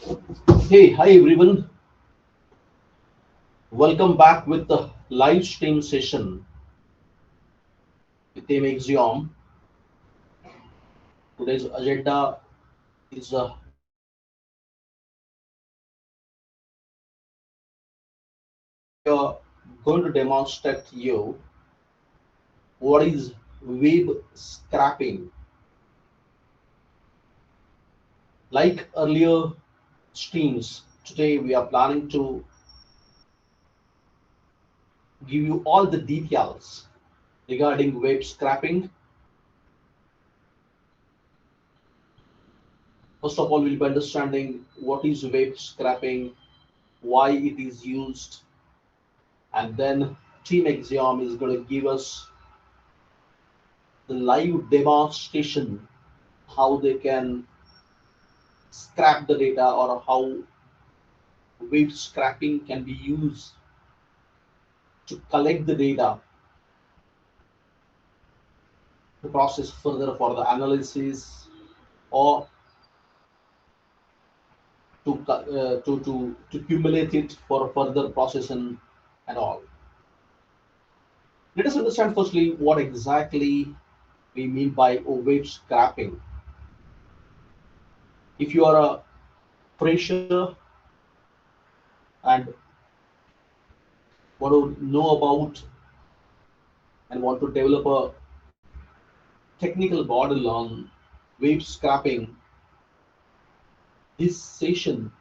Hey, hi everyone. Welcome back with the live stream session with Axiom. Today's agenda is we are going to demonstrate to you what is web scraping. Like earlier streams, today we are planning to give you all the details regarding web scraping. First of all, we'll be understanding what is web scraping, why it is used, and then Team Axiom is going to give us the live demonstration how they can scrap the data or how web scraping can be used to collect the data to process further for the analysis or to accumulate it for further processing and all. Let us understand firstly what exactly we mean by web scraping. If you are a fresher and want to know about and want to develop a technical model on web scraping, this session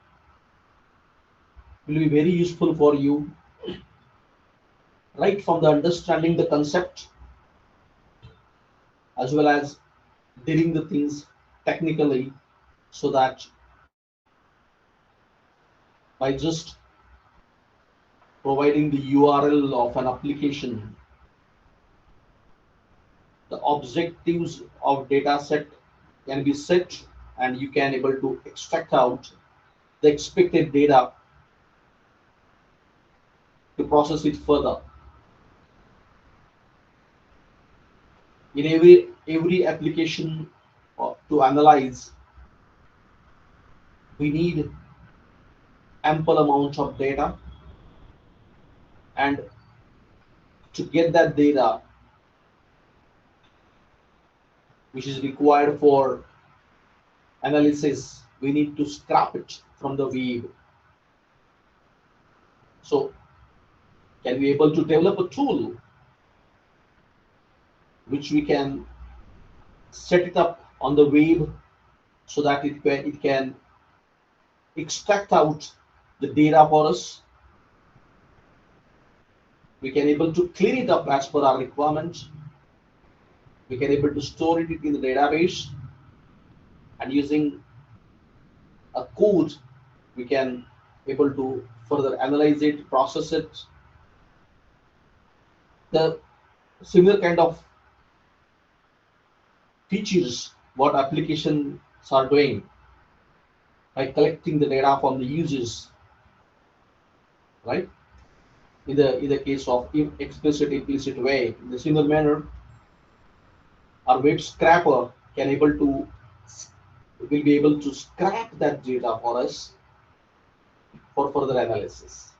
will be very useful for you right from the understanding the concept as well as doing the things technically, so that by just providing the URL of an application, the objectives of data set can be set and you can able to extract out the expected data to process it further. In every application to analyze, we need ample amount of data, and to get that data which is required for analysis, we need to scrap it from the web. So can we able to develop a tool which we can set it up on the web so that it can extract out the data for us. We can able to clean it up as per our requirement. We can able to store it in the database, and using a code we can able to further analyze it, process it. The similar kind of features what applications are doing by collecting the data from the users, right? In the case of explicit implicit way, in the similar manner, our web scraper can able to will be able to scrap that data for us for further analysis.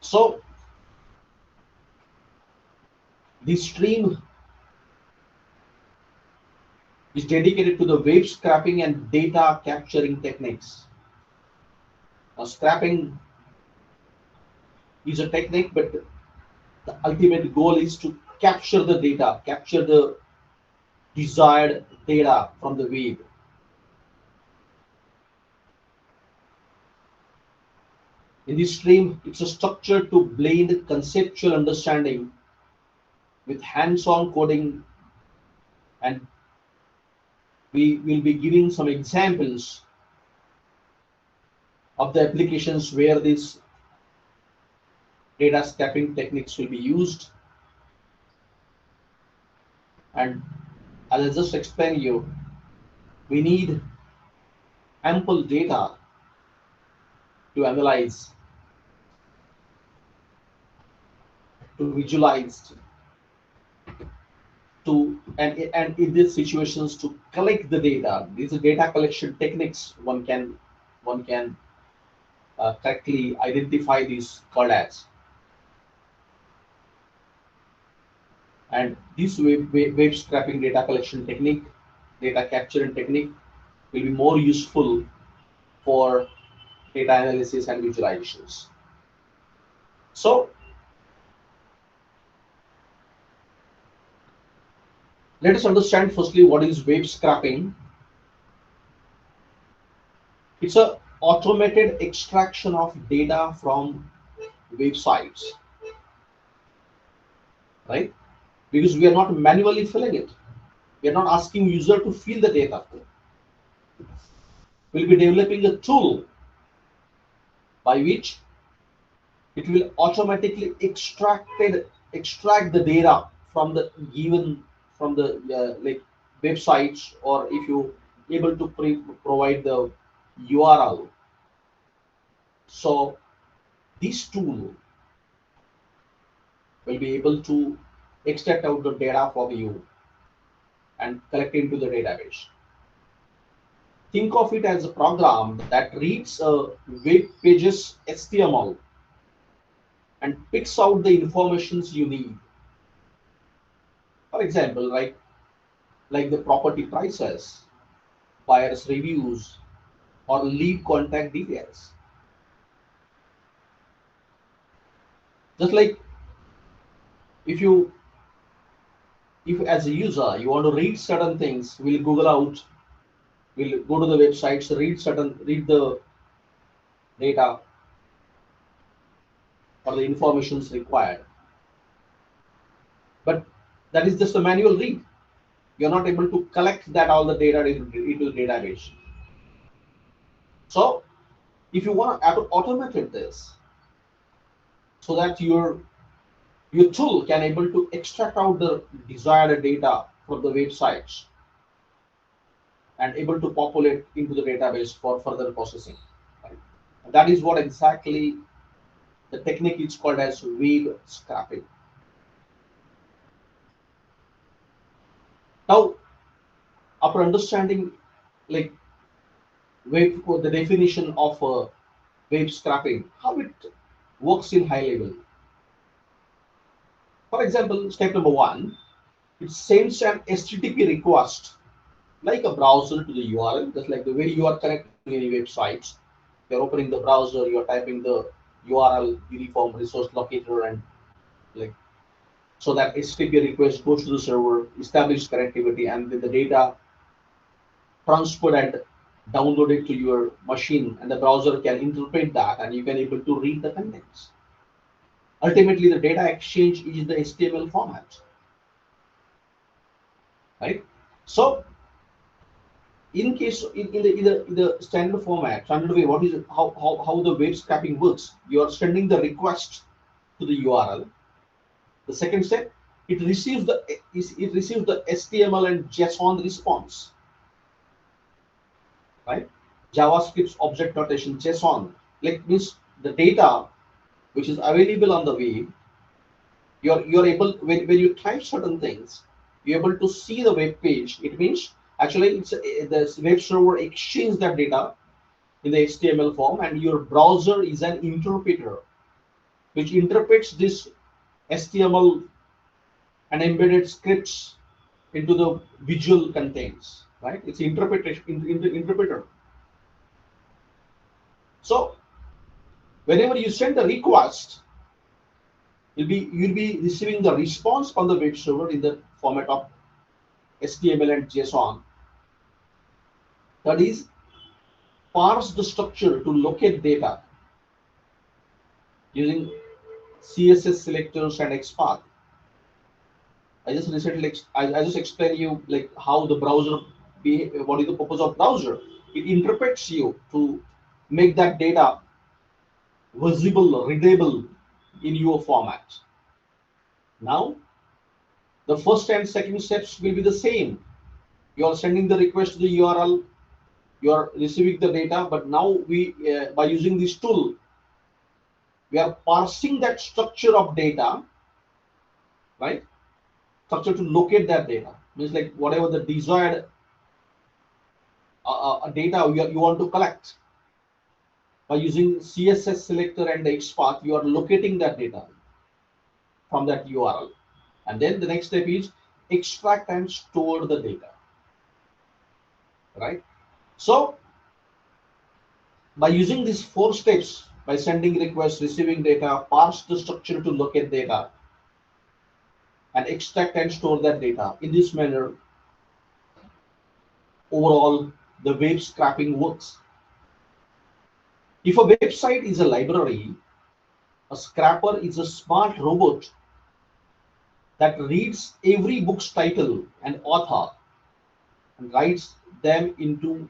So this stream is dedicated to the web scraping and data capturing techniques. Now, scrapping is a technique, but the ultimate goal is to capture the data, capture the desired data from the web. In this stream, it's a structure to blend conceptual understanding with hands-on coding, and we will be giving some examples of the applications where these data scraping techniques will be used. And as I just explained you, we need ample data to analyze, to visualize, to and in these situations to collect the data. These are data collection techniques one can correctly identify these called as. And this web scraping data collection technique, data capturing technique will be more useful for data analysis and visualizations. So let us understand firstly what is web scraping. It's a automated extraction of data from websites, right? Because we are not manually filling it. We are not asking user to fill the data. We'll be developing a tool by which it will automatically extract the data from the given from the like websites, or if you able to provide the URL. So this tool will be able to extract out the data for you and collect into the database. Think of it as a program that reads a web page's HTML and picks out the informations you need. For example, like the property prices, buyers reviews, or lead contact details. Just like if as a user you want to read certain things, we'll Google out, we'll go to the websites, read the data or the informations required. But that is just a manual read. You're not able to collect that all the data into the database. So if you want to automate this so that your tool can able to extract out the desired data from the websites and able to populate into the database for further processing. Right? That is what exactly the technique is called as web scraping. Now, after understanding like the definition of web scraping, how it works in high level. For example, step number one, it sends an HTTP request like a browser to the URL, just like the way you are connecting any websites. You're opening the browser, you're typing the URL, uniform resource locator, and like so that HTTP request goes to the server, establishes connectivity, and then the data transferred and downloaded to your machine, and the browser can interpret that, and you can able to read the contents. Ultimately, the data exchange is the HTML format, right? So in case in the standard format, standard way, what is it, how the web scraping works? You are sending the request to the URL. The second step, it receives the HTML and JSON response, right? JavaScript's object notation JSON, like means the data which is available on the web. You're able when you type certain things, you're able to see the web page. It means actually it's the web server exchanges that data in the HTML form, and your browser is an interpreter which interprets this HTML and embedded scripts into the visual contents, right? It's interpretation in the interpreter. So whenever you send a request, you'll be receiving the response from the web server in the format of HTML and JSON. That is, parse the structure to locate data using CSS selectors and XPath. I just explained you like how the browser what is the purpose of browser. It interprets you to make that data visible, readable in your format. Now, the first and second steps will be the same. You are sending the request to the URL, you are receiving the data, but now we by using this tool, we are parsing that structure of data, right, structure to locate that data. Means like whatever the desired data you want to collect. By using CSS selector and the XPath, you are locating that data from that URL. And then the next step is extract and store the data. Right? So by using these 4 steps, by sending requests, receiving data, parse the structure to locate data, and extract and store that data. In this manner, overall, the web scraping works. If a website is a library, a scrapper is a smart robot that reads every book's title and author and writes them into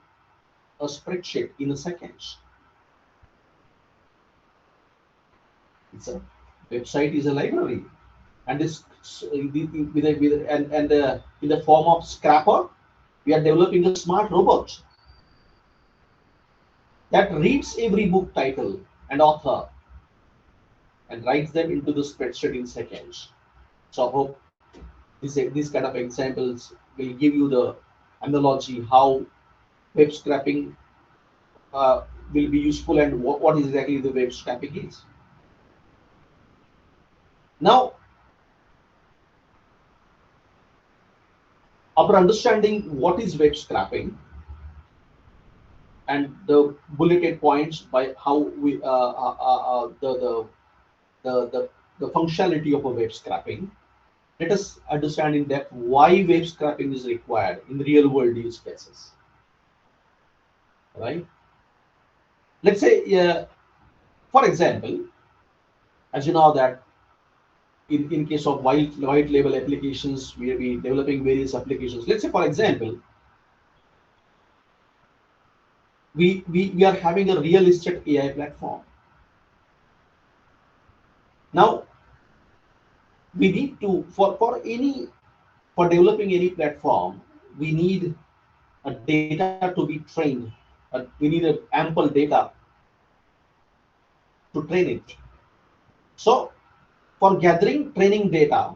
a spreadsheet in a second. It's a website is a library, and this in the form of scrapper, we are developing a smart robot that reads every book title and author and writes them into the spreadsheet in seconds. So I hope these kind of examples will give you the analogy how web scraping will be useful and what exactly the web scraping is. Now, after understanding what is web scraping and the bulleted points by how we the functionality of a web scraping, let us understand in depth why web scraping is required in real world use cases. Right? Let's say, for example, as you know that in case of white label applications, we will be developing various applications. Let's say, for example, we are having a real estate AI platform. Now, we need to for developing any platform, we need a data to be trained. We need a ample data to train it. So for gathering training data,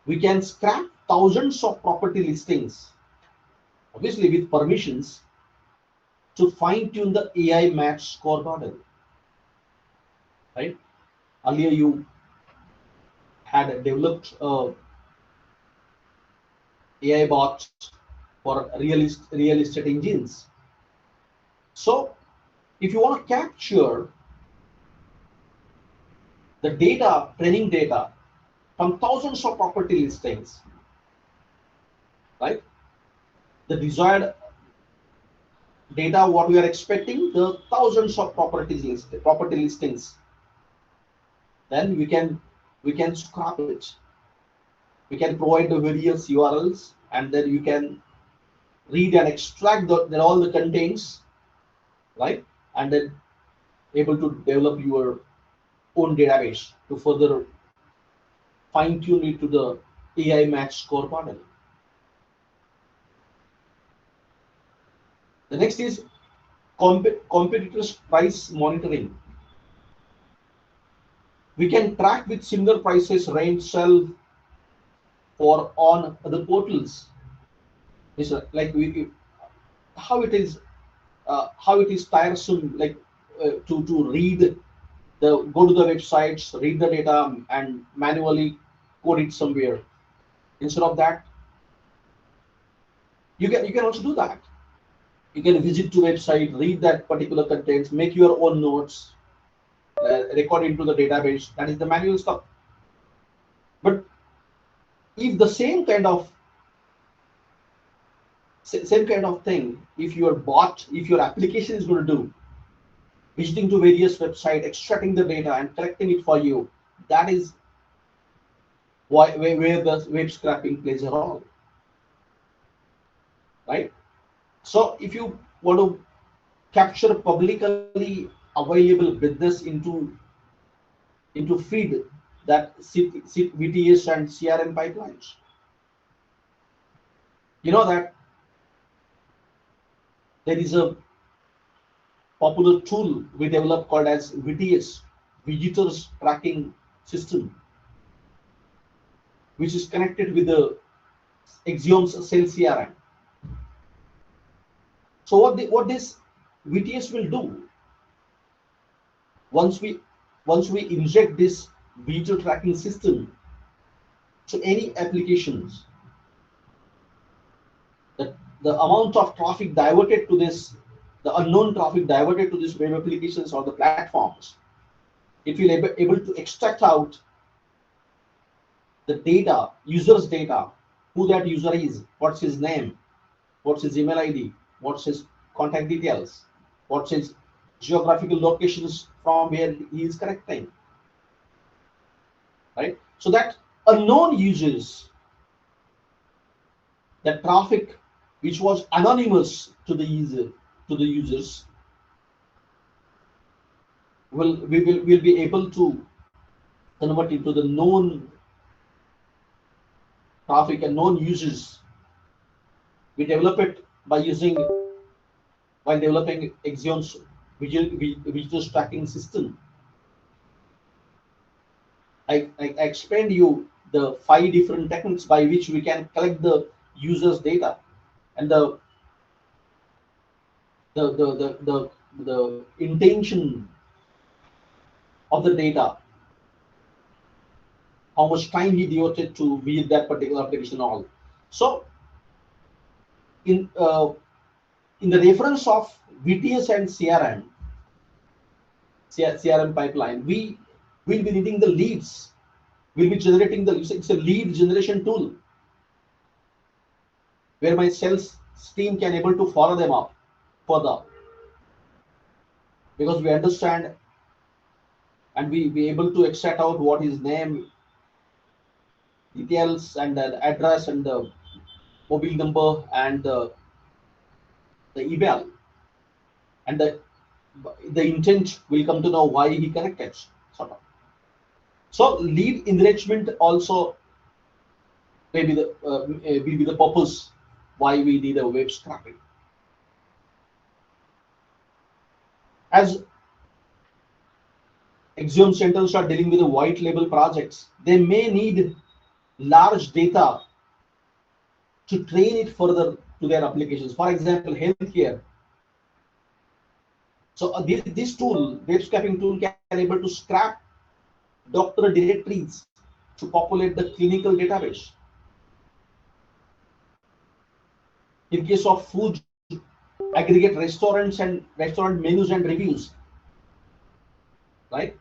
we can scrap thousands of property listings, obviously with permissions, to fine-tune the AI match score model. Right? Earlier you had developed AI bot for real estate engines. So if you want to capture the data, training data from thousands of property listings, right? The desired data, what we are expecting, the thousands of property listings, then we can scrap it. We can provide the various URLs, and then you can read and extract all the contents, right? And then able to develop your own database to further fine-tune it to the AI match score model. The next is competitors price monitoring. We can track with similar prices range sell for on other portals. It's like how it is tiresome, like to read go to the websites, read the data, and manually code it somewhere. Instead of that, you can also do that. You can visit to website, read that particular contents, make your own notes, record into the database. That is the manual stuff. But if the same kind of thing, if your application is going to do, visiting to various websites, extracting the data and collecting it for you, that is where the web scraping plays a role, right? So if you want to capture publicly available business into feed that VTS and CRM pipelines, you know that there is a popular tool we developed called as VTS, Visitors Tracking System. which is connected with the Axiom's sales CRM. So what this VTS will do, once we inject this video tracking system to any applications, the amount of traffic diverted to this, the unknown traffic diverted to these web applications or the platforms, it will able to extract out the data, user's data, who that user is, what's his name, what's his email ID, what's his contact details, what's his geographical locations from where he is connecting, right? So that unknown users, the traffic which was anonymous to the users, will be able to convert into the known traffic and known users. We develop it by developing Axiom's visual tracking system. I explained you the 5 different techniques by which we can collect the user's data and the intention of the data, how much time he devoted to read that particular application, all. So in the reference of VTS and CRM pipeline, we will be needing the leads. We'll be generating it's a lead generation tool where my sales team can able to follow them up further, because we understand and we be able to extract out what his name, details, and the address and the mobile number and the email, and the intent will come to know why he connected, sort of. So lead enrichment also will be the purpose why we need a web scraping. As Axiom centers are dealing with the white label projects, they may need large data to train it further to their applications. For example, healthcare. So this tool, web scraping tool, can able to scrap doctor directories to populate the clinical database. In case of food, aggregate restaurants and restaurant menus and reviews, right?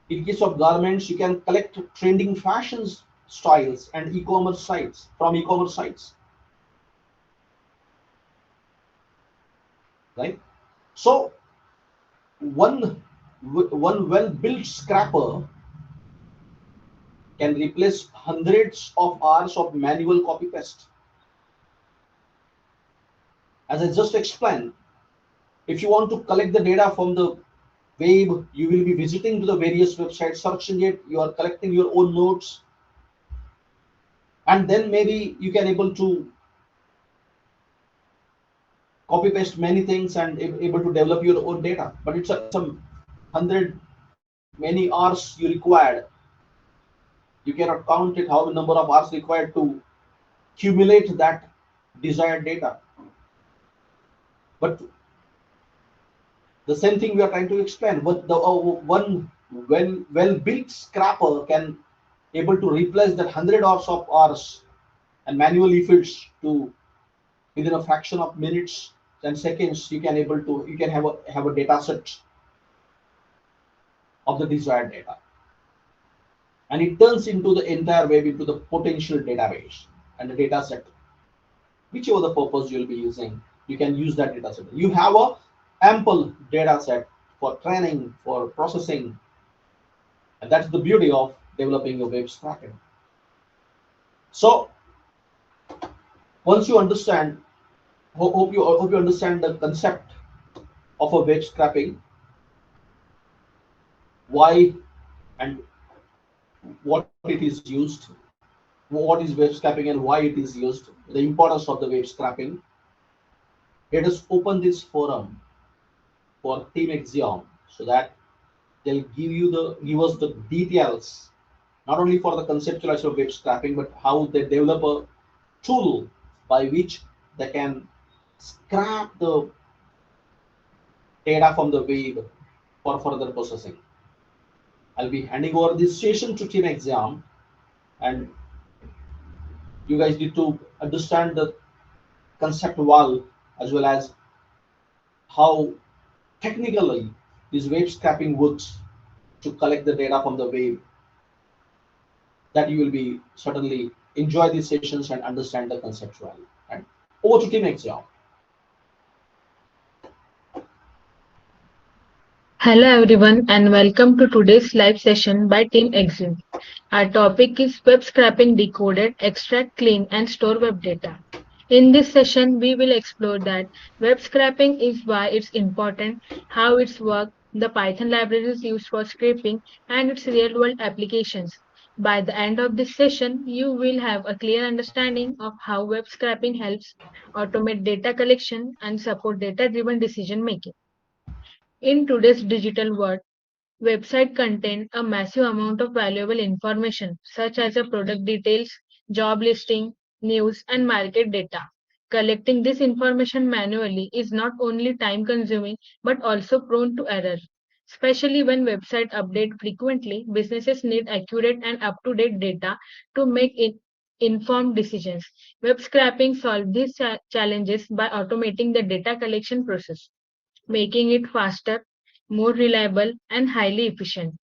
In case of garments, you can collect trending fashions styles and e-commerce sites from e-commerce sites, right? So one well-built scrapper can replace hundreds of hours of manual copy paste. As I just explained, if you want to collect the data from the web, you will be visiting to the various websites, searching it, you are collecting your own notes, and then maybe you can able to copy paste many things and able to develop your own data. But it's some 100 many hours you required. You cannot count it, how the number of hours required to accumulate that desired data. But the same thing we are trying to explain. But the one well-built scrapper can able to replace that 100 hours and manual efforts to within a fraction of minutes and seconds. You can have a data set of the desired data, and it turns into the entire web into the potential database and the data set. Whichever the purpose you'll be using, you can use that data set. You have a ample data set for training, for processing, and that's the beauty of developing a web scraping. So once you understand, hope you understand the concept of a web scraping, why and what it is used, what is web scraping and why it is used, the importance of the web scraping. Let us open this forum for Team Axiom so that they'll give us the details not only for the conceptualization of web scraping, but how they develop a tool by which they can scrap the data from the web for further processing. I'll be handing over this session to Team Exam, and you guys need to understand the concept well, as well as how technically this web scraping works to collect the data from the web. That you will be certainly enjoy these sessions and understand the concept well. And over to Team Exam. Hello everyone and welcome to today's live session by Team Axiom. Our topic is web scraping decoded, extract, clean and store web data. In this session, we will explore that web scraping is why it's important, how it's work, the Python libraries used for scraping and its real-world applications. By the end of this session, you will have a clear understanding of how web scraping helps automate data collection and support data-driven decision making. In today's digital world, website contain a massive amount of valuable information such as a product details, job listing, news and market data. Collecting this information manually is not only time consuming but also prone to error. Especially when websites update frequently, businesses need accurate and up-to-date data to make informed decisions. Web scraping solves these challenges by automating the data collection process, making it faster, more reliable, and highly efficient.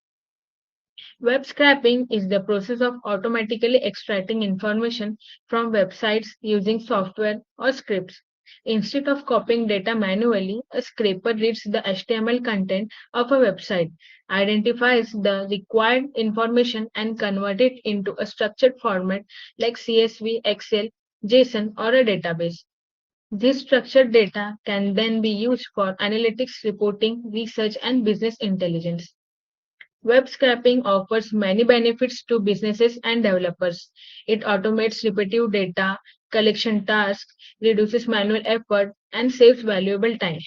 Web scraping is the process of automatically extracting information from websites using software or scripts. Instead of copying data manually, a scraper reads the HTML content of a website, identifies the required information, and converts it into a structured format like CSV, Excel, JSON, or a database. This structured data can then be used for analytics, reporting, research, and business intelligence. Web scraping offers many benefits to businesses and developers. It automates repetitive data collection tasks, reduces manual effort, and saves valuable time.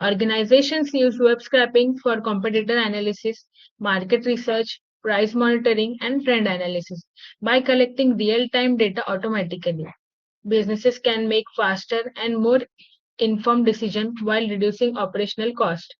Organizations use web scraping for competitor analysis, market research, price monitoring, and trend analysis. By collecting real time data automatically, businesses can make faster and more informed decisions while reducing operational cost.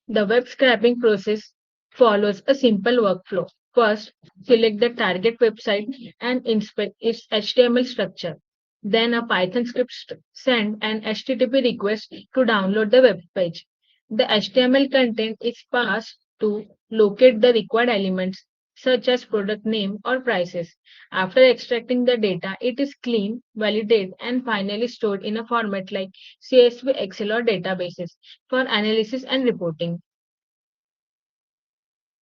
The web scraping process follows a simple workflow. First, select the target website and inspect its HTML structure. Then a Python script send an HTTP request to download the web page. The HTML content is passed to locate the required elements such as product name or prices. After extracting the data, it is cleaned, validated, and finally stored in a format like CSV, Excel, or databases for analysis and reporting.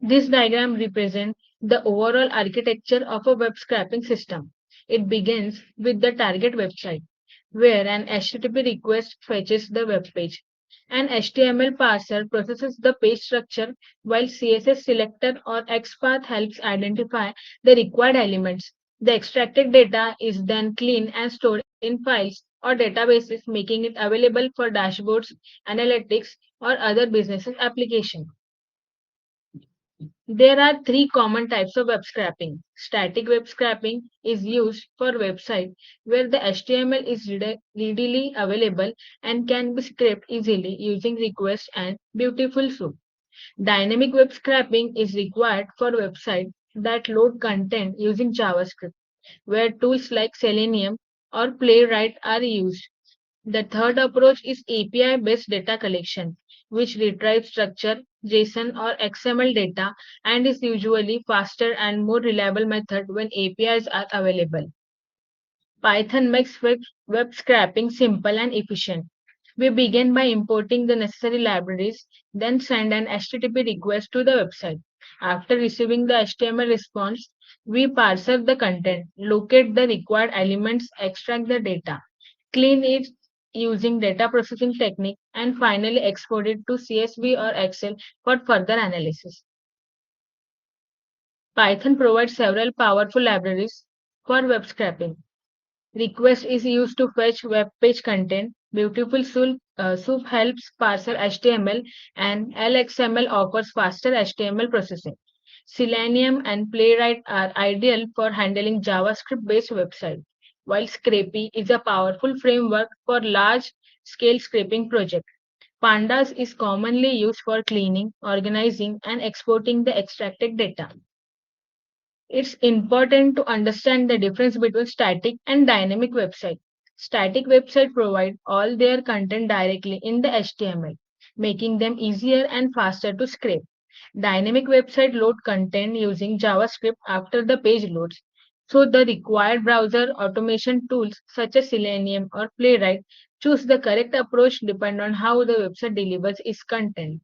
This diagram represents the overall architecture of a web scraping system. It begins with the target website, where an HTTP request fetches the web page. An HTML parser processes the page structure, while CSS selector or XPath helps identify the required elements. The extracted data is then cleaned and stored in files or databases, making it available for dashboards, analytics, or other business applications. There are three common types of web scraping. Static web scraping is used for websites where the HTML is readily available and can be scraped easily using request and BeautifulSoup. Dynamic web scraping is required for websites that load content using JavaScript, where tools like Selenium or Playwright are used. The third approach is API-based data collection, which retrieves structured JSON or XML data and is usually faster and more reliable method when APIs are available. Python makes web scraping simple and efficient. We begin by importing the necessary libraries, then send an HTTP request to the website. After receiving the HTML response, we parse the content, locate the required elements, extract the data, clean it using data processing technique, and finally export it to CSV or Excel for further analysis. Python provides several powerful libraries for web scraping. Request is used to fetch web page content. Soup helps parser HTML, and LXML offers faster HTML processing. Selenium and Playwright are ideal for handling JavaScript based websites, while Scrapy is a powerful framework for large scale scraping projects. Pandas is commonly used for cleaning, organizing, and exporting the extracted data. It's important to understand the difference between static and dynamic website. Static websites provide all their content directly in the HTML, making them easier and faster to scrape. Dynamic website load content using JavaScript after the page loads. So the required browser automation tools such as Selenium or Playwright choose the correct approach depend on how the website delivers its content.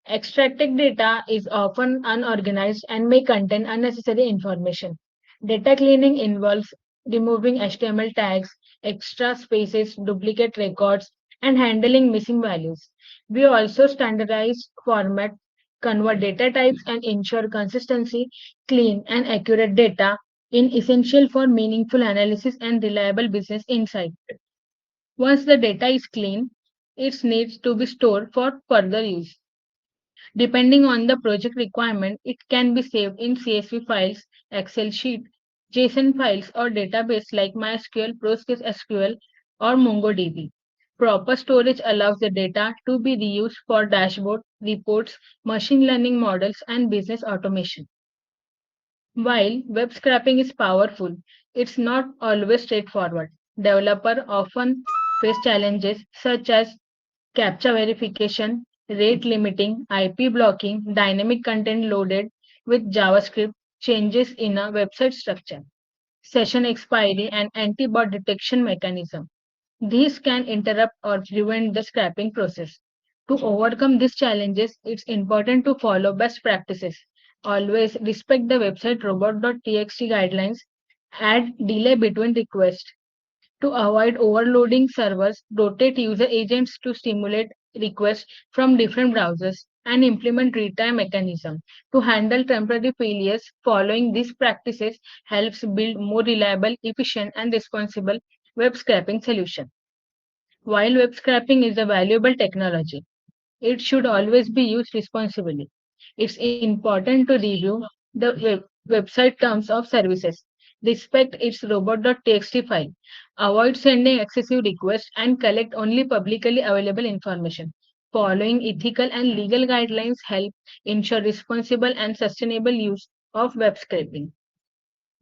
Extracted data is often unorganized and may contain unnecessary information. Data cleaning involves removing HTML tags, extra spaces, duplicate records, and handling missing values. We also standardize format, convert data types, and ensure consistency, clean, and accurate data in essential for meaningful analysis and reliable business insight. Once the data is clean, it needs to be stored for further use. Depending on the project requirement, it can be saved in CSV files, Excel sheet, JSON files, or database like MySQL, PostgreSQL, or MongoDB. Proper storage allows the data to be reused for dashboard, reports, machine learning models, and business automation. While web scraping is powerful, it's not always straightforward. Developers often face challenges such as CAPTCHA verification, rate limiting, IP blocking, dynamic content loaded with JavaScript, changes in a website structure, session expiry, and anti-bot detection mechanism. These can interrupt or prevent the scrapping process. To overcome these challenges, it's important to follow best practices. Always respect the website robot.txt guidelines, add delay between requests, to avoid overloading servers, rotate user agents to stimulate requests from different browsers, and implement retime mechanism to handle temporary failures. Following these practices helps build more reliable, efficient, and responsible web scraping solution. While web scraping is a valuable technology, it should always be used responsibly. It's important to review the website terms of services, respect its robot.txt file, avoid sending excessive requests, and collect only publicly available information. Following ethical and legal guidelines help ensure responsible and sustainable use of web scraping.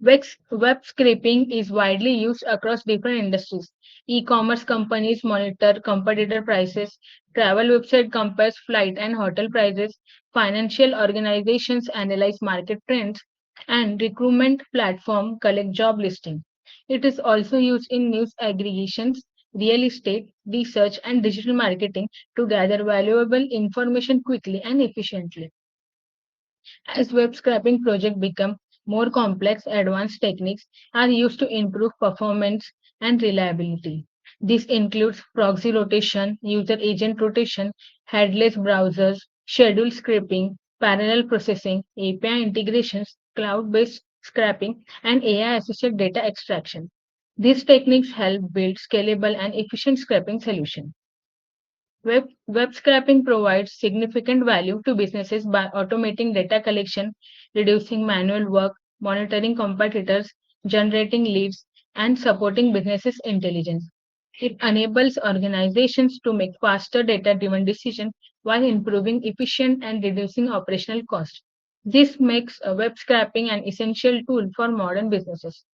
Web scraping is widely used across different industries. E-commerce companies monitor competitor prices, travel website compares flight and hotel prices, financial organizations analyze market trends, and recruitment platform collect job listings. It is also used in news aggregations, real estate, research, and digital marketing to gather valuable information quickly and efficiently. As web scraping projects become more complex, advanced techniques are used to improve performance and reliability. This includes proxy rotation, user agent rotation, headless browsers, schedule scraping, parallel processing, API integrations, cloud-based scraping, and AI-assisted data extraction. These techniques help build scalable and efficient scraping solutions. Web scraping provides significant value to businesses by automating data collection, reducing manual work, monitoring competitors, generating leads, and supporting businesses' intelligence. It enables organizations to make faster data driven decisions while improving efficiency and reducing operational costs. This makes web scraping an essential tool for modern businesses.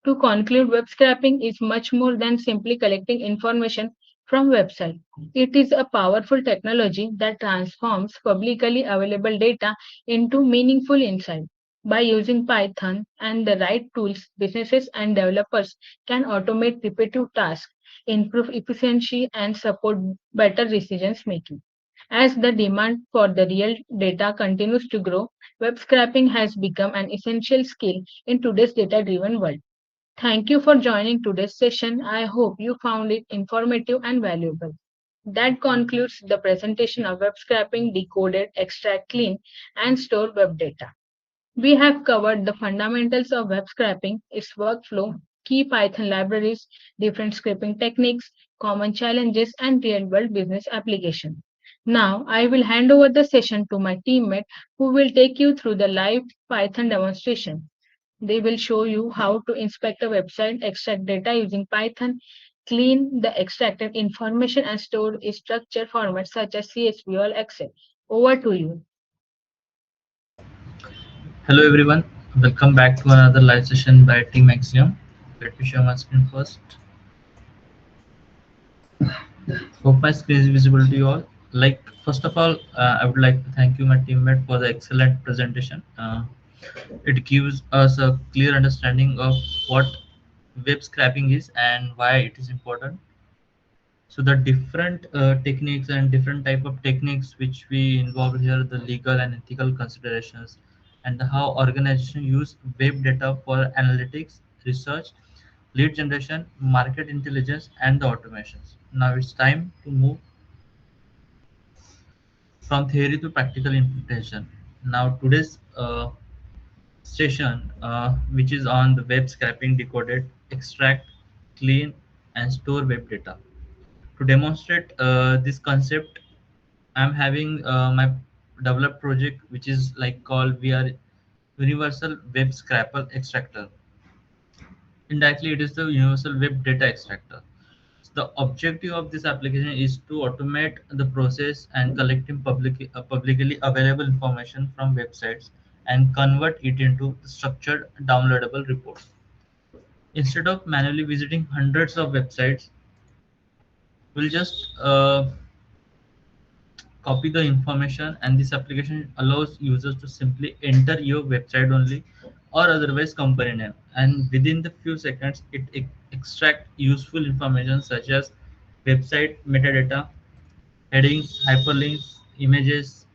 To conclude, web scraping is much more than simply collecting information from websites. It is a powerful technology that transforms publicly available data into meaningful insight. By using Python and the right tools, businesses and developers can automate repetitive tasks, improve efficiency, and support better decision making. As the demand for the real data continues to grow, web scraping has become an essential skill in today's data driven world. Thank you for joining today's session. I hope you found it informative and valuable. That concludes the presentation of web scraping, decoded, extract, clean, and store web data. We have covered the fundamentals of web scraping, its workflow, key Python libraries, different scraping techniques, common challenges, and real world business applications. Now, I will hand over the session to my teammate who will take you through the live Python demonstration. They will show you how to inspect a website, extract data using Python, clean the extracted information, and store in structured formats such as CSV or Excel. Over to you. Hello everyone, welcome back to another live session by Team Axiom. Let me share my screen first. Hope my screen is visible to you all. First of all, I would like to thank you, my teammate, for the excellent presentation. It gives us a clear understanding of what web scraping is and why it is important. So the different techniques and different type of techniques which we involve here, the legal and ethical considerations, and how organizations use web data for analytics, research, lead generation, market intelligence, and the automations. Now it's time to move from theory to practical implementation. Now today's session, which is on the web scraping, decoded, extract, clean, and store web data. To demonstrate this concept, I'm having my developed project, which is like called we are Universal Web Scrapper Extractor. Indirectly, it is the Universal Web Data Extractor. The objective of this application is to automate the process and collecting publicly available information from websites and convert it into structured downloadable reports. Instead of manually visiting hundreds of websites, we'll just copy the information, and this application allows users to simply enter your website only or otherwise company name, and within the few seconds it extract useful information such as website metadata, headings, hyperlinks, images,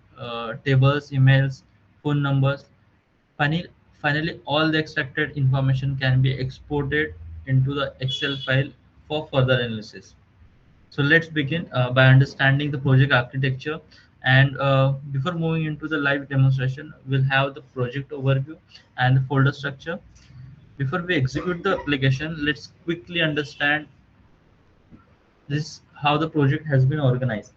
tables, emails, phone numbers. Finally, finally, all the extracted information can be exported into the Excel file for further analysis. So let's begin by understanding the project architecture. And before moving into the live demonstration, we'll have the project overview and the folder structure. Before we execute the application, let's quickly understand this how the project has been organized.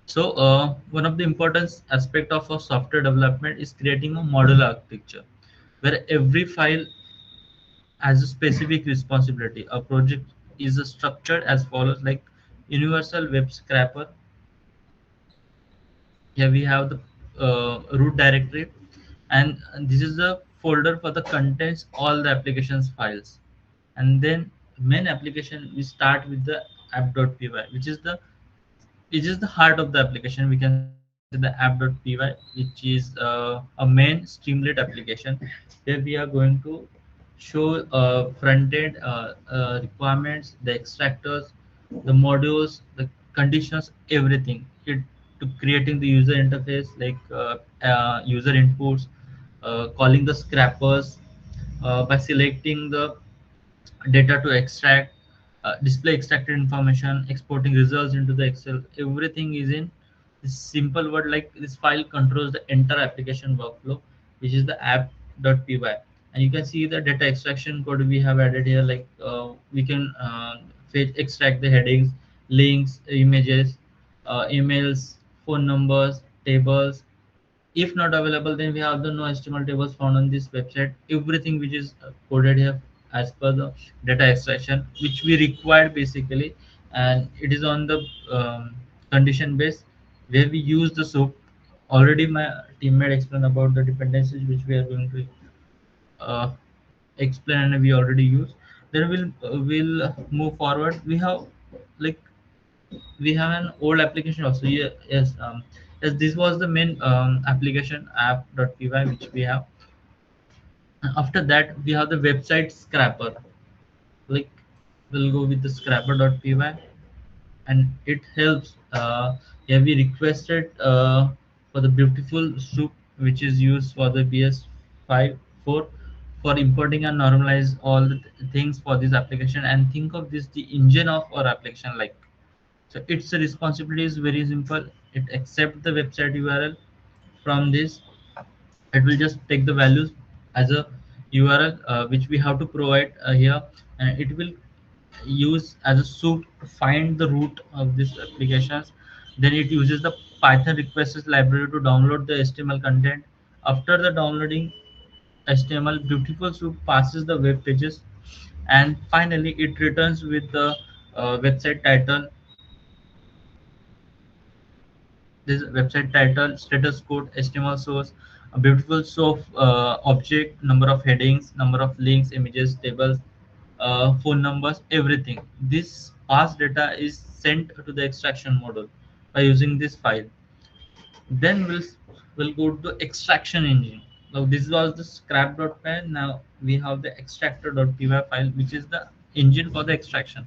So one of the important aspect of a software development is creating a modular architecture where every file has a specific responsibility. A project is structured as follows, like universal web scraper. Here we have the root directory, and this is the folder for the contents all the applications files. And then main application, we start with the app.py, which is the heart of the application. We can say the app.py, which is a main streamlit application where we are going to show front end requirements, the extractors, the modules, the conditions, everything. It to creating the user interface, like user inputs, calling the scrappers by selecting the data to extract, display extracted information, exporting results into the Excel. Everything is in this simple word, like this file controls the entire application workflow, which is the app.py. And you can see the data extraction code we have added here, like we can fetch, extract the headings, links, images, emails, phone numbers, tables. If not available, then we have the no HTML tables found on this website. Everything which is coded here as per the data extraction which we required basically, and it is on the condition base where we use the SOAP. Already my teammate explained about the dependencies which we are going to uh, explain, and we already use. Then we'll move forward. We have like we have an old application also. Yeah, yes, yes, this was the main application app.py which we have. After that we have the website scraper. Like we'll go with the scrapper.py, and it helps. Yeah, we requested for the beautiful soup, which is used for the bs5 4 for importing and normalize all the things for this application, and think of this the engine of our application. Like, so its responsibility is very simple. It accepts the website URL. From this, it will just take the values as a URL which we have to provide here, and it will use as a soup to find the root of this applications. Then it uses the Python requests library to download the HTML content. After the downloading HTML, Beautiful Soup passes the web pages, and finally it returns with the website title, this website title, status code, HTML source, a beautiful soap object, number of headings, number of links, images, tables, phone numbers, everything. This past data is sent to the extraction module by using this file. Then we'll go to the extraction engine. Now this was the scrap.py. Now we have the extractor.py file, which is the engine for the extraction.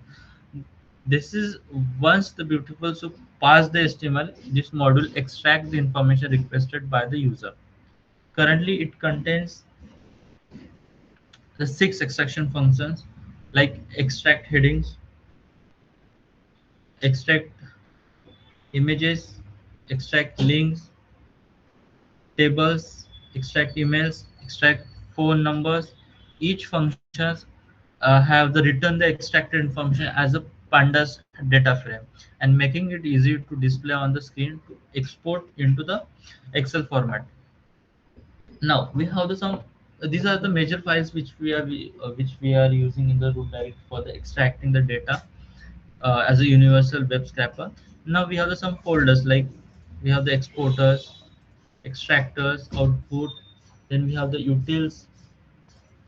This is once the beautiful soup pass the HTML, this module extract the information requested by the user. Currently, it contains the 6 extraction functions like extract headings, extract images, extract links, tables, extract emails, extract phone numbers. Each functions have the return the extracted information as a pandas data frame, and making it easy to display on the screen to export into the Excel format. Now we have the some. These are the major files which we are using in the root directory for the extracting the data as a universal web scraper. Now we have the some folders like we have the exporters, extractors, output. Then we have the utils,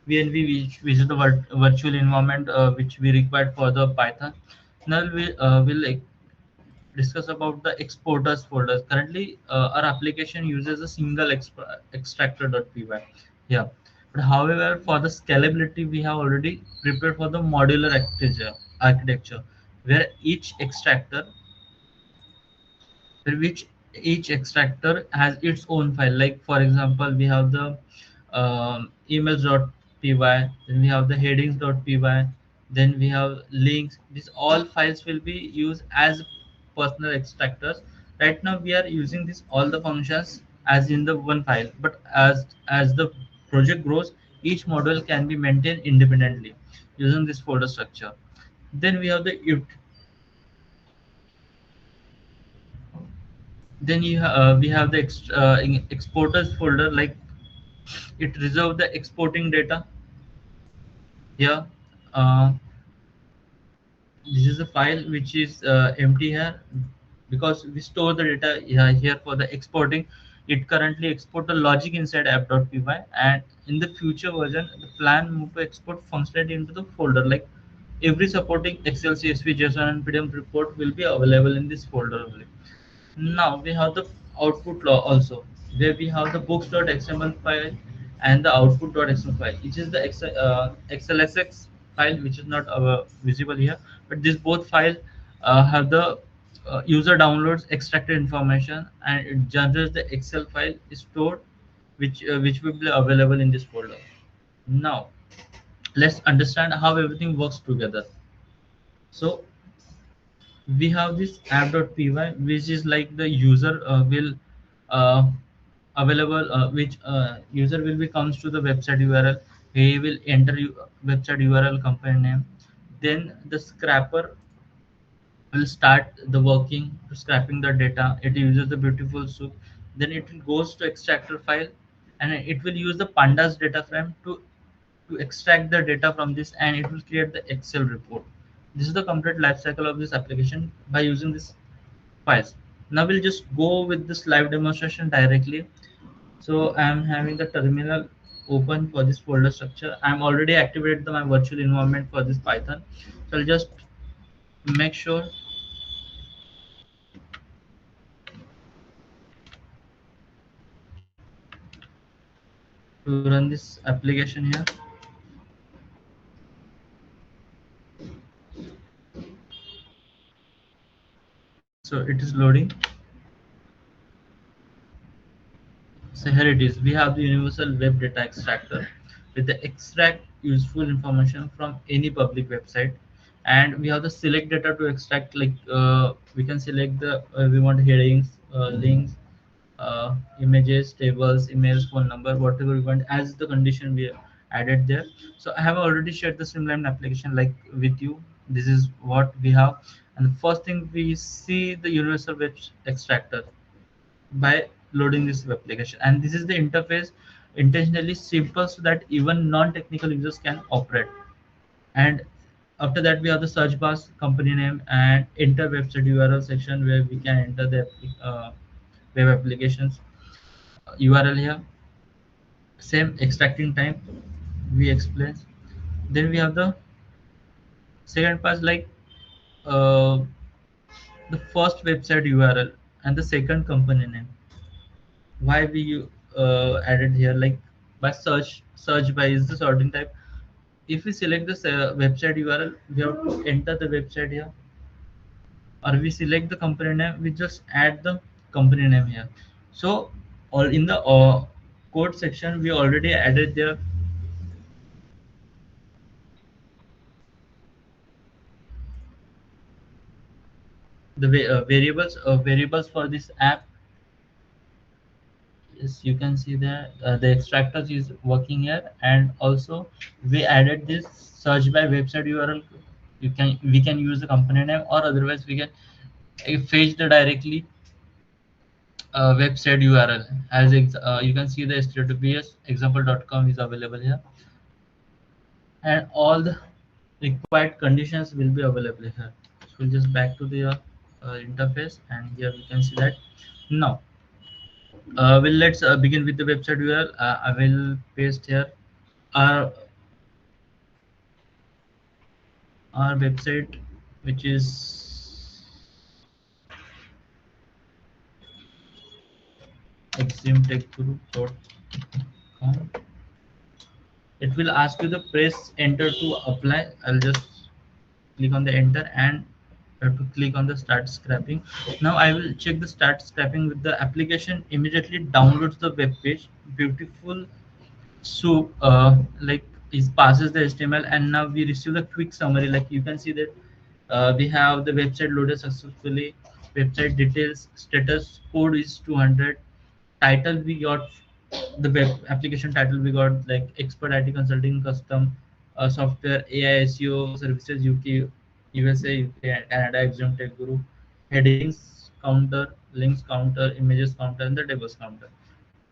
VNV, which is the virtual environment which we required for the Python. Now we'll like, discuss about the exporters folders. Currently, our application uses a single extractor.py. Yeah, but however, for the scalability, we have already prepared for the modular architecture, where each extractor which each extractor has its own file. Like for example, we have the emails.py, then we have the headings.py, then we have links. These all files will be used as personal extractors. Right now we are using this all the functions as in the one file, but as the project grows, each module can be maintained independently using this folder structure. Then we have the we have the exporters folder, like it reserve the exporting data here. uh, this is a file which is empty here because we store the data here for the exporting. It currently export the logic inside app.py, and in the future version the plan move to export functionality into the folder. Like every supporting Excel, CSV, JSON and PDF report will be available in this folder only. Now we have the output law also, where we have the books.xml file and the output.xml file, which is the XLSX file, which is not visible here. But these both files have the user downloads extracted information, and it generates the Excel file stored, which will be available in this folder. Now let's understand how everything works together. So we have this app.py, which is like the user will uh, available which user will be comes to the website URL. He will enter website URL, company name. Then the scrapper will start the working to scraping the data. It uses the beautiful soup. Then it goes to extractor file, and it will use the pandas data frame to extract the data from this, and it will create the Excel report. This is the complete life cycle of this application by using this files. Now we'll just go with this live demonstration directly. So I'm having the terminal open for this folder structure. I'm already activated my virtual environment for this Python. So I'll just make sure to run this application here. So it is loading. So here it is. We have the universal web data extractor with the extract useful information from any public website, and we have the select data to extract. Like we can select the we want headings, links, images, tables, emails, phone number, whatever we want as the condition we added there. So I have already shared the Streamline application like with you. This is what we have. And the first thing we see the universal web extractor by loading this web application, and this is the interface intentionally simple so that even non-technical users can operate. And after that we have the search bars, company name, and enter website URL section where we can enter the web applications URL here. Same extracting time we explain. Then we have the second part, like uh, the first website URL and the second company name. Why we added here, like by search by is the sorting type. If we select this website URL, we have to enter the website here, or we select the company name, we just add the company name here. So all in the code section we already added there the variables for this app. Yes, you can see that the extractors is working here, and also we added this search by website URL. We can use the company name, or otherwise we can fetch the directly website URL. You can see the https example.com is available here, and all the required conditions will be available here. So we'll just back to the interface, and here we can see that now. Well, let's begin with the website URL. I will paste here our our website, which is axiomtechguru.com. It will ask you to press enter to apply. I'll just click on the enter, and have to click on the start scraping. Now I will check the start scraping with the application. Immediately downloads the web page. Beautiful soup like is passes the HTML, and now we receive the quick summary. Like you can see that we have the website loaded successfully. Website details, status code is 200. Title we got, the web application title we got, like expert IT consulting, custom software, AI SEO services, UK, USA, UK, Canada, Axiom Tech Guru. Headings counter, links counter, images counter, and the tables counter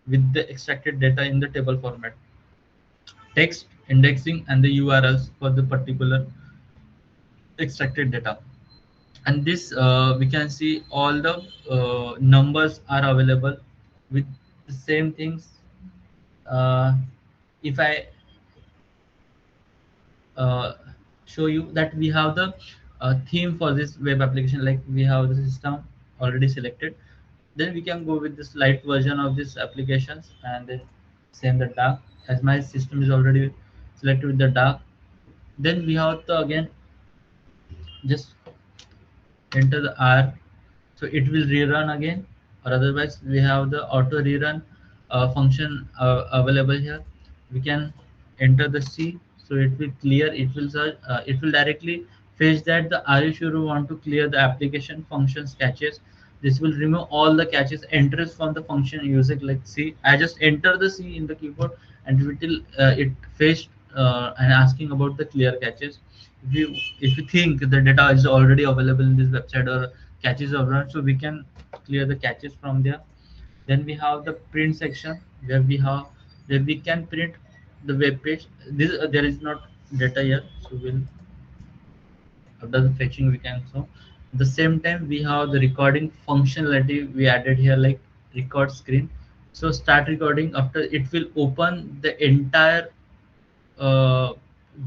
with the extracted data in the table format. Text indexing and the URLs for the particular extracted data. And this we can see all the numbers are available with the same things. Uh, if I uh, show you that we have the theme for this web application, like we have the system already selected, then we can go with this light version of this applications, and then same the dark, as my system is already selected with the dark. Then we have to again just enter the R, so it will rerun again, or otherwise we have the auto rerun function available here. We can enter the C, so it will clear, it will search, it will directly fetch that the are you sure you want to clear the application functions caches. This will remove all the caches enters from the function using like C. I just enter the C in the keyboard, and it will it fetched and asking about the clear caches. If you think the data is already available in this website, or caches are run, so we can clear the caches from there. Then we have the print section where we can print the web page. This there is not data here, so we'll after the fetching we can. So at the same time we have the recording functionality we added here, like record screen. So start recording, after it will open the entire uh,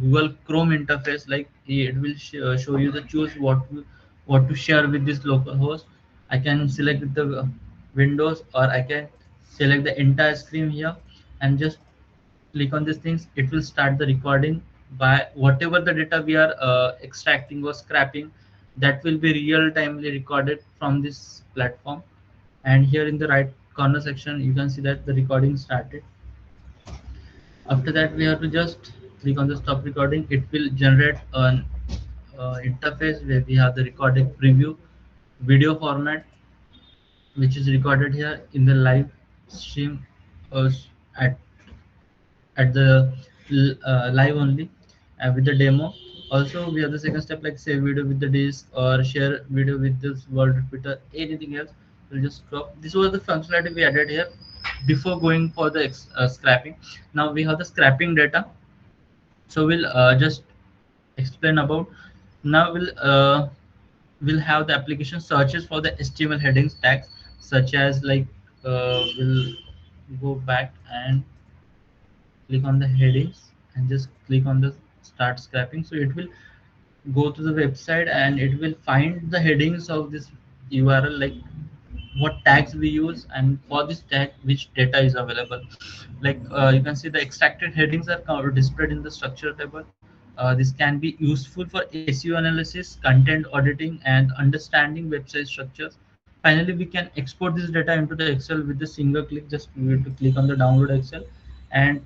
Google Chrome interface. Like it will show you the choose what to share with this local host. I can select the Windows, or I can select the entire screen here, and just click on these things. It will start the recording by whatever the data we are extracting or scrapping, that will be real timely recorded from this platform. And here in the right corner section you can see that the recording started. After that we have to just click on the stop recording. It will generate an interface where we have the recorded preview video format, which is recorded here in the live stream, uh, at the live only with the demo, Also we have the second step like save video with the disk or share video with this world repeater, anything else. We'll just drop. This was the functionality we added here before going for the scrapping. Now we have the scrapping data. So we'll just explain about. Now we'll have the application searches for the HTML headings tags, such as like we'll go back and click on the headings and just click on the start scrapping. So it will go to the website and it will find the headings of this URL, like what tags we use, and for this tag which data is available. Like you can see the extracted headings are displayed in the structure table. This can be useful for SEO analysis, content auditing, and understanding website structures. Finally, we can export this data into the Excel with a single click. Just we have to click on the download Excel, and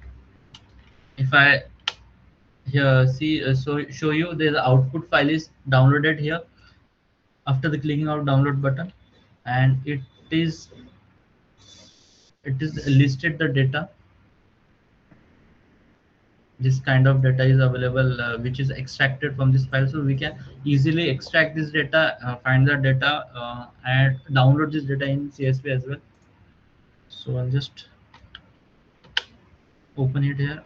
if I here see show you, the output file is downloaded here after the clicking out download button, and is it is listed the data. This kind of data is available which is extracted from this file, so we can easily extract this data, find the data, and download this data in CSV as well. So I'll just open it here.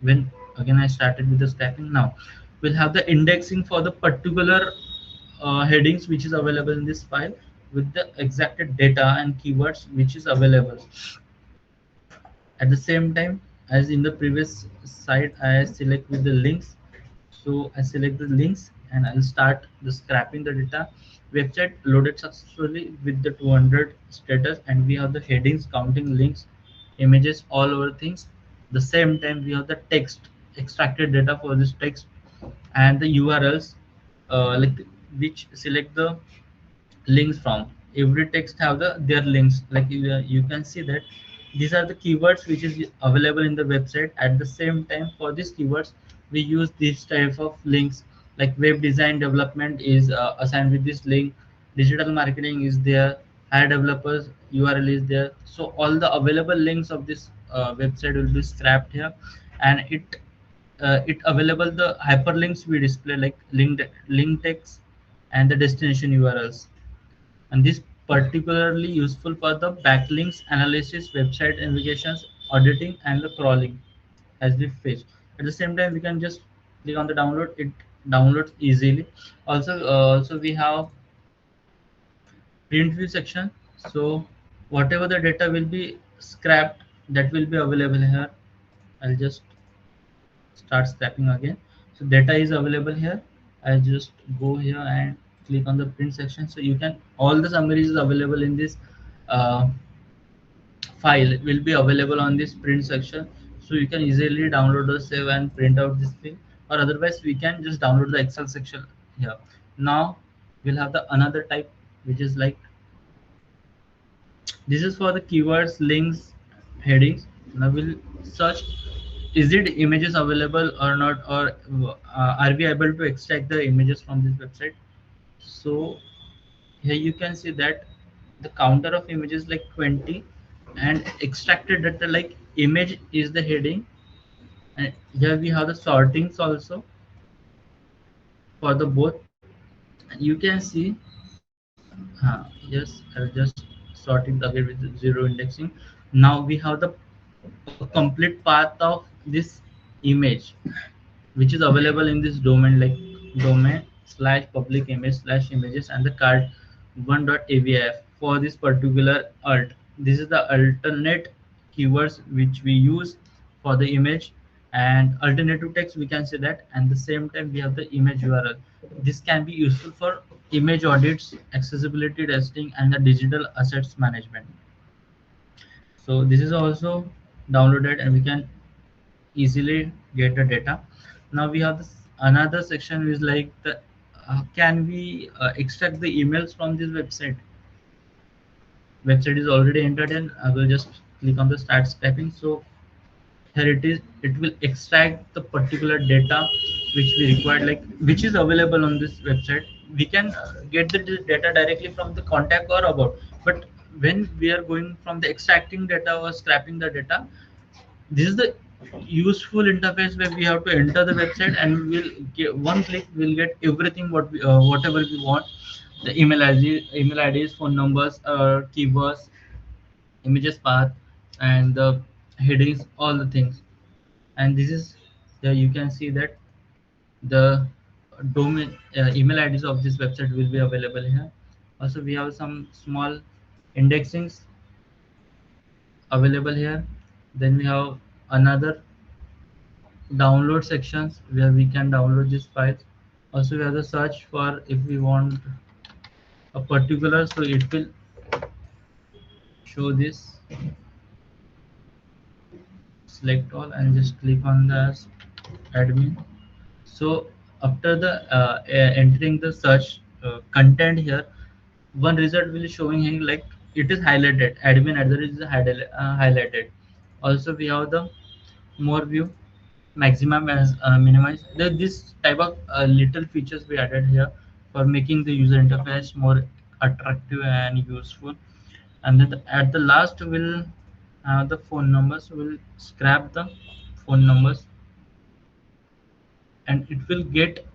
When again I started with the scrapping. Now we'll have the indexing for the particular headings which is available in this file with the exacted data and keywords which is available. At the same time, as in the previous site, I select with the links. So I select the links and I'll start the scrapping the data. Website loaded successfully with the 200 status, and we have the headings, counting links, images, all over things. The same time we have the text, extracted data for this text, and the URLs, like which select the links from. Every text have their links, like you can see that these are the keywords which is available in the website. At the same time, for these keywords we use this type of links, like web design development is assigned with this link, digital marketing is there, hire developers URL is there. So all the available links of this website will be scrapped here, and it available the hyperlinks we display, like link text and the destination URLs. And this particularly useful for the backlinks analysis, website navigations, auditing, and the crawling as we face. At the same time, we can just click on the download. It downloads easily. Also we have print view section. So whatever the data will be scrapped, that will be available here. I'll just start scrapping again. So data is available here. I just go here and click on the print section. So you can, all the summaries is available in this uh, file will be available on this print section. So you can easily download or save and print out this thing, or otherwise we can just download the Excel section here. Now we'll have the another type, which is like, this is for the keywords, links, headings. Now we'll search, is it images available or not, or are we able to extract the images from this website. So here you can see that the counter of images like 20, and extracted data like image is the heading, and here we have the sortings also for the both. And you can see yes, I'll just sort it again with zero indexing. Now we have the complete path of this image which is available in this domain, like domain slash public image slash images and the card one.avif for this particular alt. This is the alternate keywords which we use for the image, and alternative text we can say that, and the same time we have the image URL. This can be useful for image audits, accessibility testing, and the digital assets management. So this is also downloaded and we can easily get the data. Now we have this another section is like the can we extract the emails from this website. Website is already entered in. I will just click on the start scraping. So here it is, it will extract the particular data which we required, like which is available on this website. We can get the data directly from the contact or about, but when we are going from the extracting data or scrapping the data, this is the useful interface where we have to enter the website and we will get one click, we'll get everything what we, whatever we want, the email IDs, phone numbers, keywords, images path, and the headings, all the things. And this is, yeah, you can see that the domain email IDs of this website will be available here. Also we have some small indexings available here. Then we have another download sections where we can download these files. Also we have the search for if we want a particular, so it will show this. Select all and just click on the admin. So after the entering the search content here, one result will be showing here like it is highlighted, admin address is highlighted. Also we have the more view, maximum as minimize. This type of little features we added here for making the user interface more attractive and useful. And then at the last we'll have the phone numbers. We'll scrap the phone numbers and it will get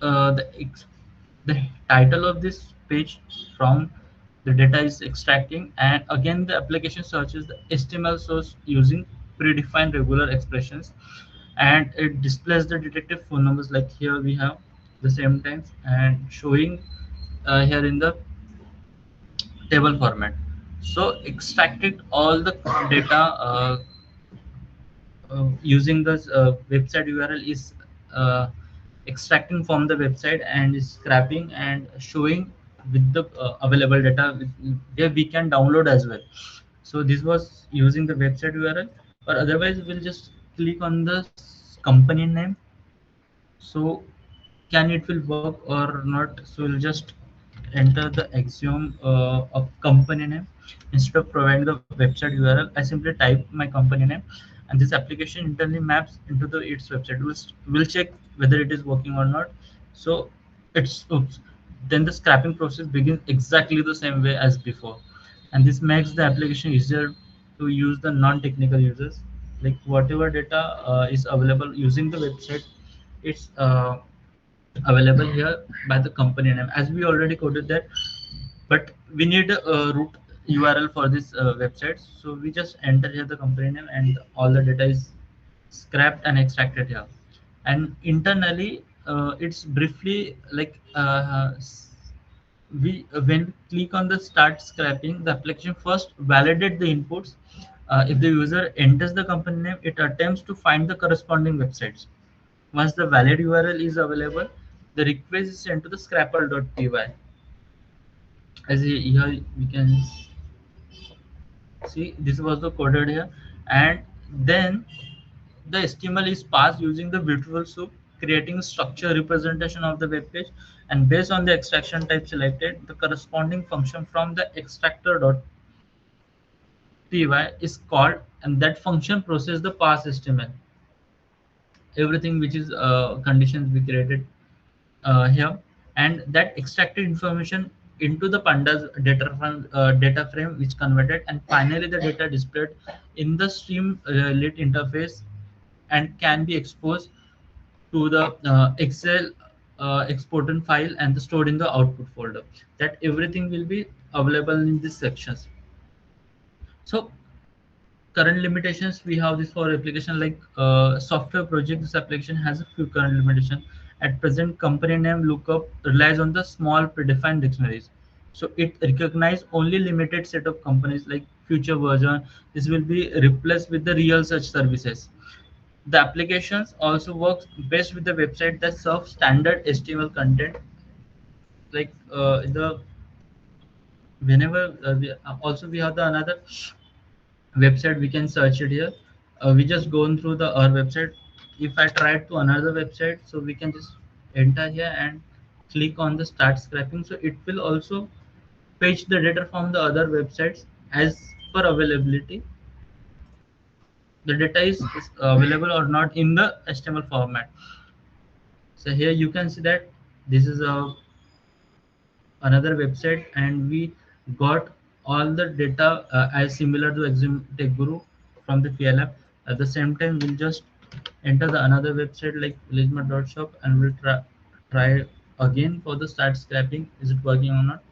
the title of this page from the data is extracting. And again the application searches the HTML source using predefined regular expressions, and it displays the detected phone numbers like here we have the same times and showing here in the table format. So extracted all the data using this website URL is extracting from the website and is scrapping and showing with the available data where we can download as well. So this was using the website URL, or otherwise we'll just click on the company name. So can it will work or not? So we'll just enter the Axiom of company name. Instead of providing the website URL, I simply type my company name, and this application internally maps into the its website. We'll check whether it is working or not. So it's oops. Then the scrapping process begins exactly the same way as before, and this makes the application easier to use the non-technical users. Like whatever data is available using the website, it's available here by the company name, as we already coded that. But we need a root URL for this website, so we just enter here the company name and all the data is scrapped and extracted here. And internally it's briefly like we when we click on the start scrapping, the application first validate the inputs. If the user enters the company name, it attempts to find the corresponding websites. Once the valid URL is available, the request is sent to the scrapper.py. As here we can see, this was the coded here. And then the HTML is passed using the BeautifulSoup, creating a structure representation of the web page. And based on the extraction type selected, the corresponding function from the extractor.py is called, and that function processes the pass HTML. Everything which is conditions we created here, and that extracted information into the pandas data frame which converted, and finally the data displayed in the stream lit interface and can be exposed to the excel exported file and stored in the output folder. That everything will be available in these sections. So current limitations we have this for application like software project. This application has a few current limitations. At present, company name lookup relies on the small predefined dictionaries, so it recognize only limited set of companies. Like future version, this will be replaced with the real search services. The applications also works best with the website that serve standard HTML content. Like the whenever also we have the another website, we can search it here. We just gone through the our website. If I try to another website, so we can just enter here and click on the start scraping, so it will also fetch the data from the other websites as per availability. The data is available or not in the HTML format. So here you can see that this is a another website, and we got all the data as similar to Axiom TechGuru from the PLF. At the same time, we'll just enter the another website like villagemart.shop and we'll try again for the start scraping. Is it working or not?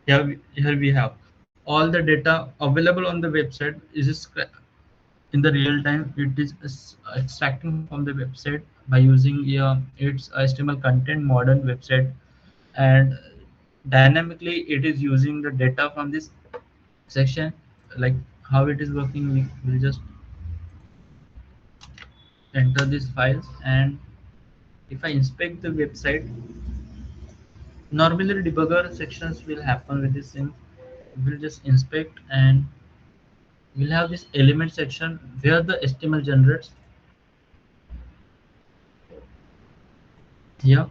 Here we have all the data available on the website. In the real time it is extracting from the website by using its HTML content modern website, and dynamically it is using the data from this section. Like how it is working, we will just enter these files, and if I inspect the website, normally debugger sections will happen with this thing. We'll just inspect and we'll have this element section where the HTML generates. Yeah,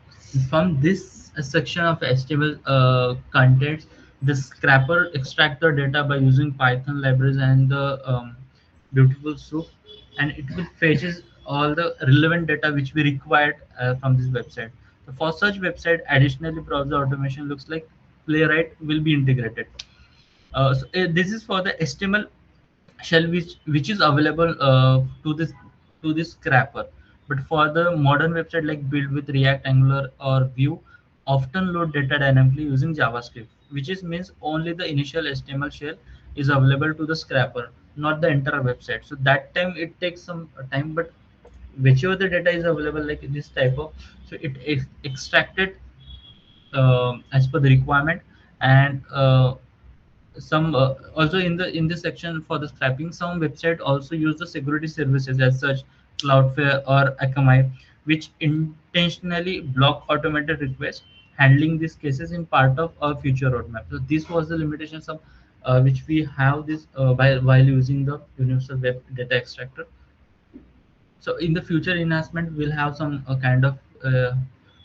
from this section of HTML contents, the scrapper extract the data by using Python libraries and the BeautifulSoup, and it will fetches all the relevant data which we required from this website. So for such website, additionally, browser automation looks like Playwright will be integrated. This is for the HTML shell which is available to this scrapper, but for the modern website like built with React, Angular or Vue, often load data dynamically using JavaScript, which is means only the initial HTML shell is available to the scrapper, not the entire website. So that time it takes some time, but whichever the data is available like this type of, so it is extracted as per the requirement. And some also in this section for the scrapping, some website also use the security services as such Cloudflare or Akamai, which intentionally block automated requests. Handling these cases in part of our future roadmap. So this was the limitations of which we have this while using the universal web data extractor. So in the future enhancement, we'll have some kind of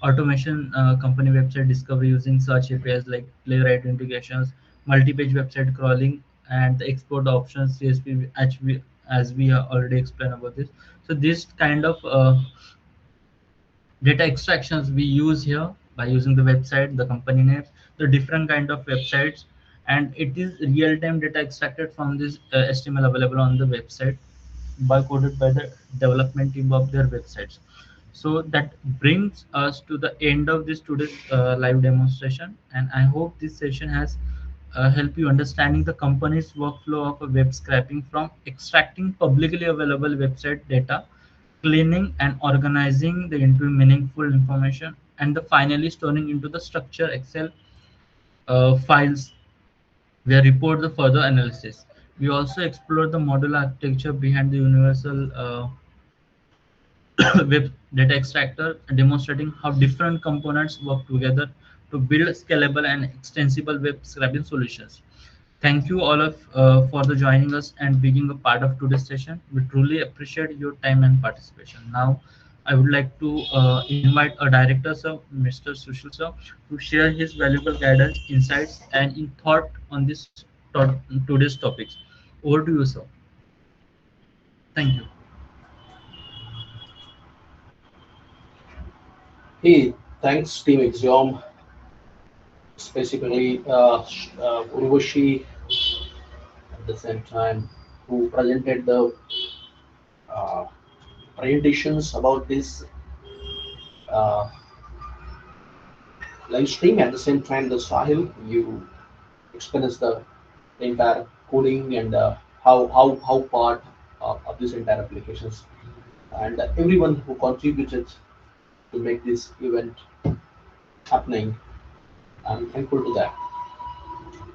automation company website discovery using search APIs like Playwright integrations, multi-page website crawling, and the export options CSV, as we already explained about this. So this kind of data extractions we use here by using the website, the company names, the different kind of websites, and it is real-time data extracted from this HTML available on the website by coded by the development team of their websites. So that brings us to the end of this today's live demonstration, and I hope this session has helped you understanding the company's workflow of a web scraping, from extracting publicly available website data, cleaning and organizing the into meaningful information, and the finally storing into the structure Excel files where report the further analysis. We also explore the model architecture behind the universal web data extractor, demonstrating how different components work together to build scalable and extensible web scraping solutions. Thank you all of for the joining us and being a part of today's session. We truly appreciate your time and participation. Now, I would like to invite a director, sir, Mr. Sushil, sir, to share his valuable guidance, insights, and in thought on this today's topics. Over to you, sir. Thank you. Hey, thanks, Team Axiom, specifically Urvashi at the same time, who presented the uh, presentations about this uh, live stream. At the same time, the Sahil, you experienced the entire coding and how part of this entire applications, and everyone who contributed to make this event happening. I'm thankful to that.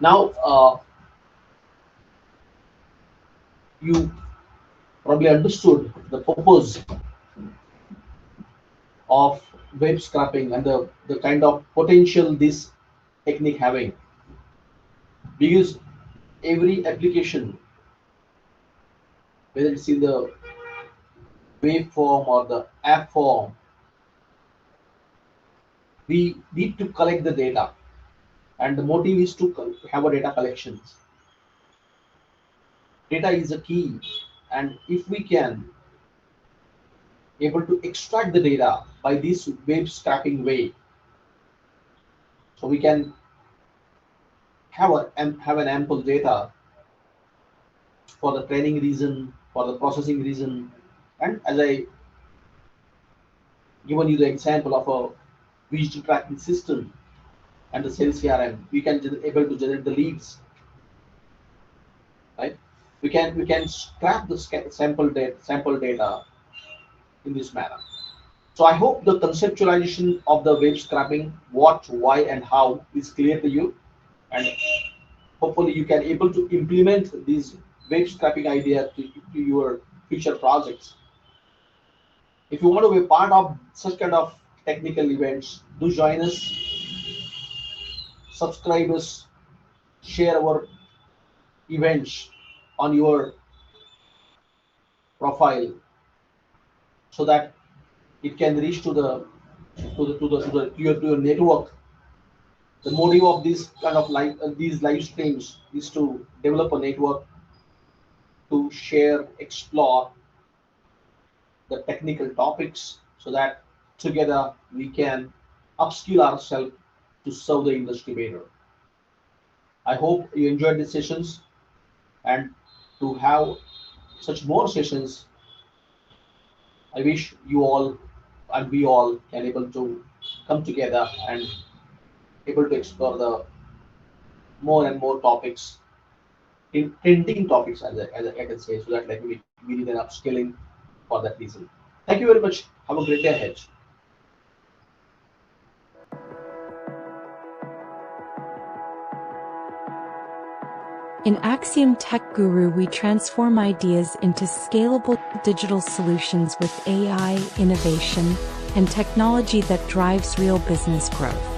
Now, you probably understood the purpose of web scraping and the kind of potential this technique having, because every application, whether it's in the wave form or the app form, we need to collect the data, and the motive is to have a data collections. Data is a key, and if we can able to extract the data by this web scraping way, so we can have an ample data for the training reason, for the processing reason. And as I given you the example of a digital tracking system and the sales CRM, we can able to generate the leads, right? We can scrap the sample data in this manner. So I hope the conceptualization of the web scraping, what, why, and how is clear to you, and hopefully you can able to implement these web scraping idea to your future projects. If you want to be part of such kind of technical events, do join us, subscribe us, share our events on your profile so that it can reach to your network. The motive of this kind of these live streams is to develop a network to share, explore the technical topics so that together we can upskill ourselves to serve the industry better. I hope you enjoyed these sessions, and to have such more sessions, I wish you all and we all can able to come together and able to explore the more and more topics, in trending topics as I can say, so that like we need an upskilling for that reason. Thank you very much. Have a great day ahead. In Axiom TechGuru, we transform ideas into scalable digital solutions with AI, innovation, and technology that drives real business growth.